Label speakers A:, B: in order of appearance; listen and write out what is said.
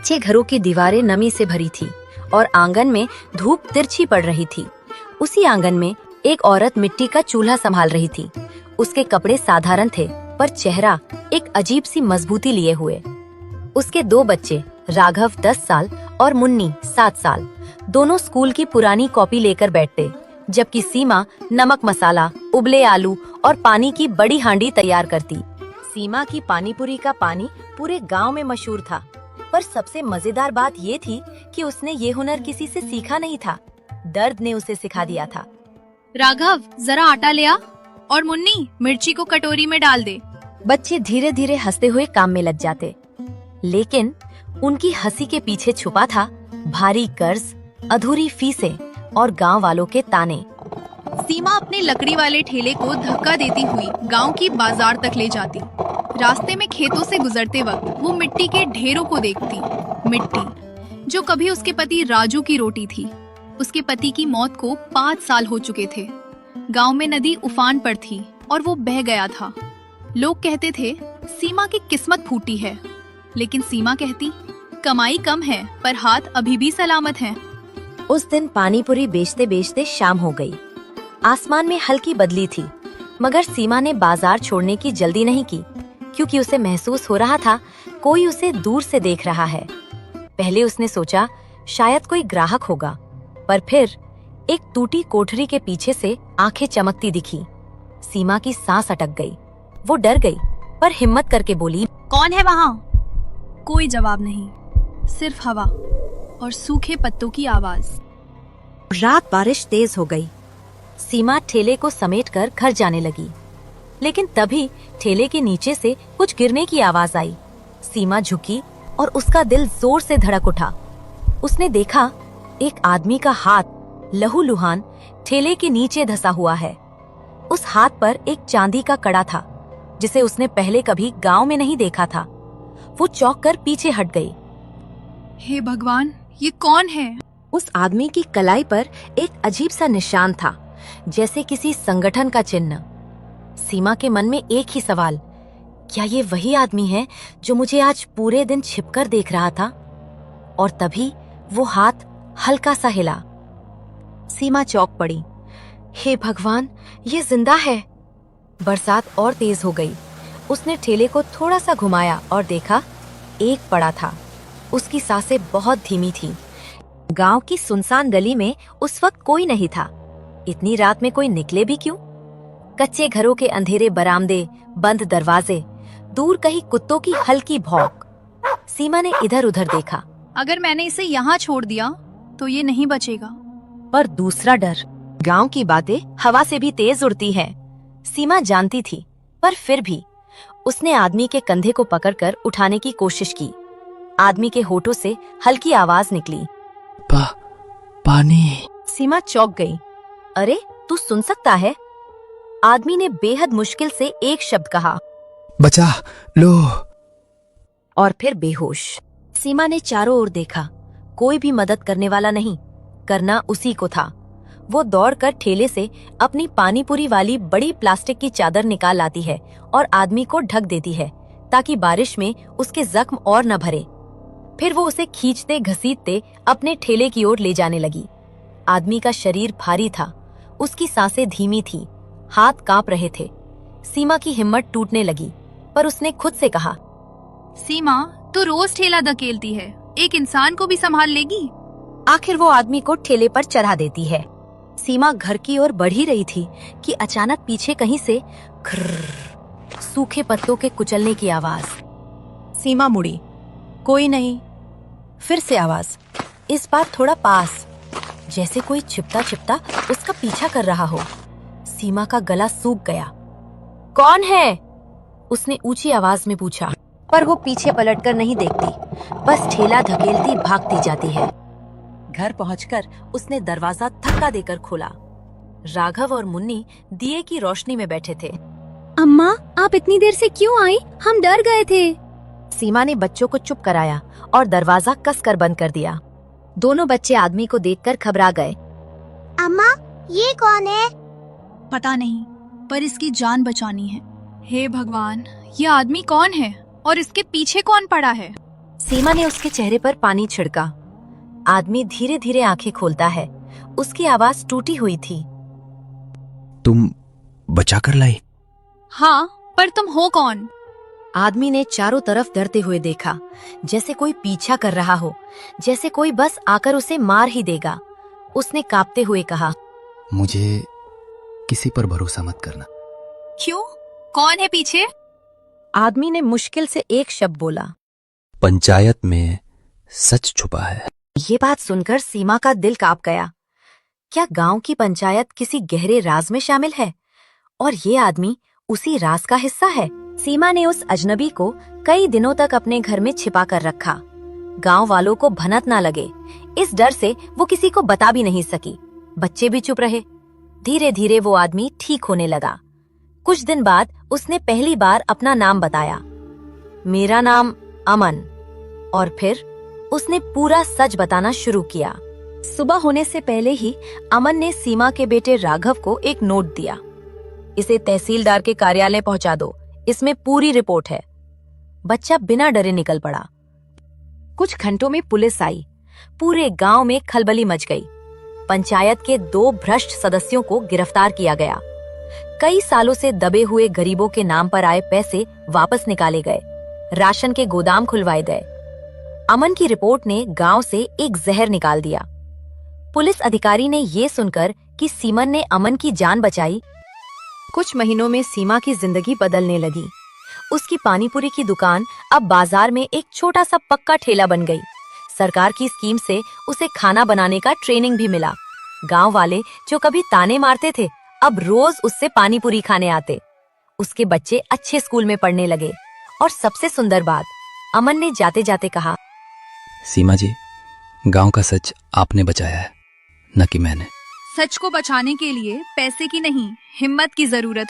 A: कच्चे घरों की दीवारें नमी से भरी थी और आंगन में धूप तिरछी पड़ रही थी। उसी आंगन में एक औरत मिट्टी का चूल्हा संभाल रही थी। उसके कपड़े साधारण थे, पर चेहरा एक अजीब सी मजबूती लिए हुए। उसके दो बच्चे, राघव 10 साल और मुन्नी 7 साल, दोनों स्कूल की पुरानी कॉपी लेकर बैठते, जबकि सीमा नमक मसाला, उबले आलू और पानी की बड़ी हांडी तैयार करती। सीमा की पानीपुरी का पानी पूरे गांव में मशहूर था, पर सबसे मजेदार बात ये थी कि उसने ये हुनर किसी से सीखा नहीं था, दर्द ने उसे सिखा दिया था।
B: राघव, जरा आटा ले आ और मुन्नी मिर्ची को कटोरी में डाल दे।
A: बच्चे धीरे धीरे हंसते हुए काम में लग जाते, लेकिन उनकी हंसी के पीछे छुपा था भारी कर्ज, अधूरी फीसें और गांव वालों के ताने।
B: सीमा अपने लकड़ी वाले ठेले को धक्का देती हुई गांव की बाजार तक ले जाती। रास्ते में खेतों से गुजरते वक्त वो मिट्टी के ढेरों को देखती। मिट्टी जो कभी उसके पति राजू की रोटी थी। उसके पति की मौत को 5 साल हो चुके थे। गांव में नदी उफान पर थी और वो बह गया था। लोग कहते थे सीमा की किस्मत फूटी है, लेकिन सीमा कहती कमाई कम है पर हाथ अभी भी सलामत हैं।
A: उस दिन पानीपुरी बेचते बेचते शाम हो गई। आसमान में हल्की बदली थी, मगर सीमा ने बाजार छोड़ने की जल्दी नहीं की, क्योंकि उसे महसूस हो रहा था कोई उसे दूर से देख रहा है। पहले उसने सोचा शायद कोई ग्राहक होगा, पर फिर एक टूटी कोठरी के पीछे से आंखें चमकती दिखी। सीमा की सांस अटक गई। वो डर गई, पर हिम्मत करके बोली,
B: कौन है वहाँ? कोई जवाब नहीं, सिर्फ हवा और सूखे पत्तों की आवाज।
A: रात बारिश तेज हो गई। सीमा ठेले को समेटकर घर जाने लगी, लेकिन तभी ठेले के नीचे से कुछ गिरने की आवाज आई। सीमा झुकी और उसका दिल जोर से धड़क उठा। उसने देखा एक आदमी का हाथ लहूलुहान ठेले के नीचे धंसा हुआ है। उस हाथ पर एक चांदी का कड़ा था, जिसे उसने पहले कभी गांव में नहीं देखा था। वो चौंक कर पीछे हट गई।
B: हे भगवान, ये कौन है?
A: उस आदमी की कलाई पर एक अजीब सा निशान था, जैसे किसी संगठन का चिन्ह। सीमा के मन में एक ही सवाल, क्या ये वही आदमी है जो मुझे आज पूरे दिन छिपकर देख रहा था? और तभी वो हाथ हल्का सा हिला। सीमा चौंक पड़ी। हे भगवान, ये जिंदा है। बरसात और तेज हो गई। उसने ठेले को थोड़ा सा घुमाया और देखा एक पड़ा था। उसकी सांसें बहुत धीमी थीं। गांव की सुनसान गली में उस वक्त कोई नहीं था। इतनी रात में कोई निकले भी क्यों? कच्चे घरों के अंधेरे बरामदे, बंद दरवाजे, दूर कहीं कुत्तों की हल्की भौंक। सीमा ने इधर उधर देखा।
B: अगर मैंने इसे यहाँ छोड़ दिया तो ये नहीं बचेगा।
A: पर दूसरा डर, गांव की बातें हवा से भी तेज उड़ती हैं। सीमा जानती थी, पर फिर भी उसने आदमी के कंधे को पकड़कर उठाने की कोशिश की। आदमी के होठों से हल्की आवाज निकली,
C: पानी।
A: सीमा चौंक गई। अरे, तू सुन सकता है? आदमी ने बेहद मुश्किल से एक शब्द कहा,
C: बचा लो।
A: और फिर बेहोश। सीमा ने चारों ओर देखा, कोई भी मदद करने वाला नहीं। करना उसी को था। वो दौड़कर ठेले से अपनी पानीपुरी वाली बड़ी प्लास्टिक की चादर निकाल लाती है और आदमी को ढक देती है, ताकि बारिश में उसके जख्म और न भरे। फिर वो उसे खींचते घसीटते अपने ठेले की ओर ले जाने लगी। आदमी का शरीर भारी था, उसकी सांसें धीमी थी, हाथ कांप रहे थे। सीमा की हिम्मत टूटने लगी, पर उसने खुद से कहा,
B: सीमा, तू रोज ठेला धकेलती है, एक इंसान को भी संभाल लेगी।
A: आखिर वो आदमी को ठेले पर चढ़ा देती है। सीमा घर की ओर बढ़ ही रही थी कि अचानक पीछे कहीं से खर्र, सूखे पत्तों के कुचलने की आवाज। सीमा मुड़ी, कोई नहीं। फिर से आवाज, इस बार थोड़ा पास, जैसे कोई छिपता छिपता उसका पीछा कर रहा हो। सीमा का गला सूख गया। कौन है? उसने ऊंची आवाज में पूछा, पर वो पीछे पलटकर नहीं देखती, बस ठेला धकेलती भागती जाती है। घर पहुंचकर उसने दरवाजा धक्का देकर खोला। राघव और मुन्नी दिए की रोशनी में बैठे थे।
D: अम्मा, आप इतनी देर से क्यों आई? हम डर गए थे।
A: सीमा ने बच्चों को चुप कराया और दरवाजा कसकर बंद कर दिया। दोनों बच्चे आदमी को देखकर घबरा गए।
D: अम्मा, ये कौन है?
B: पता नहीं, पर इसकी जान बचानी है। हे भगवान, ये आदमी कौन है और इसके पीछे कौन पड़ा है?
A: सीमा ने उसके चेहरे पर पानी छिड़का। आदमी धीरे धीरे आंखें खोलता है। उसकी आवाज टूटी हुई थी।
C: तुम बचा कर लाई?
B: हाँ, पर तुम हो कौन?
A: आदमी ने चारों तरफ डरते हुए देखा, जैसे कोई पीछा कर रहा हो, जैसे कोई बस आकर उसे मार ही देगा। उसने कांपते हुए कहा,
C: मुझे किसी पर भरोसा मत करना।
B: क्यों? कौन है पीछे?
A: आदमी ने मुश्किल से एक शब्द बोला।
C: पंचायत में सच छुपा है।
A: ये बात सुनकर सीमा का दिल कांप गया। क्या गांव की पंचायत किसी गहरे राज में शामिल है और ये आदमी उसी राज का हिस्सा है? सीमा ने उस अजनबी को कई दिनों तक अपने घर में छिपा कर रखा। गांव वालों को भनक ना लगे, इस डर से वो किसी को बता भी नहीं सकी। बच्चे भी चुप रहे। धीरे धीरे वो आदमी ठीक होने लगा। कुछ दिन बाद उसने पहली बार अपना नाम बताया, मेरा नाम अमन। और फिर उसने पूरा सच बताना शुरू किया। सुबह होने से पहले ही अमन ने सीमा के बेटे राघव को एक नोट दिया। इसे तहसीलदार के कार्यालय पहुंचा दो, इसमें पूरी रिपोर्ट है। बच्चा बिना डरे निकल पड़ा। कुछ घंटों में पुलिस आई। पूरे गांव में खलबली मच गई। पंचायत के 2 भ्रष्ट सदस्यों को गिरफ्तार किया गया। कई सालों से दबे हुए गरीबों के नाम पर आए पैसे वापस निकाले गए। राशन के गोदाम खुलवाए गए। अमन की रिपोर्ट ने गांव से एक जहर निकाल दिया। पुलिस अधिकारी ने ये सुनकर कि सीमन ने अमन की जान बचाई, कुछ महीनों में सीमा की जिंदगी बदलने लगी। उसकी पानीपुरी की दुकान अब बाजार में एक छोटा सा पक्का ठेला बन गई। सरकार की स्कीम से उसे खाना बनाने का ट्रेनिंग भी मिला। गांव वाले जो कभी ताने मारते थे, अब रोज उससे पानीपुरी खाने आते। उसके बच्चे अच्छे स्कूल में पढ़ने लगे। और सबसे सुंदर बात, अमन ने जाते जाते कहा,
C: सीमा जी, गांव का सच आपने बचाया है, न कि मैंने।
B: सच को बचाने के लिए पैसे की नहीं, हिम्मत की जरूरत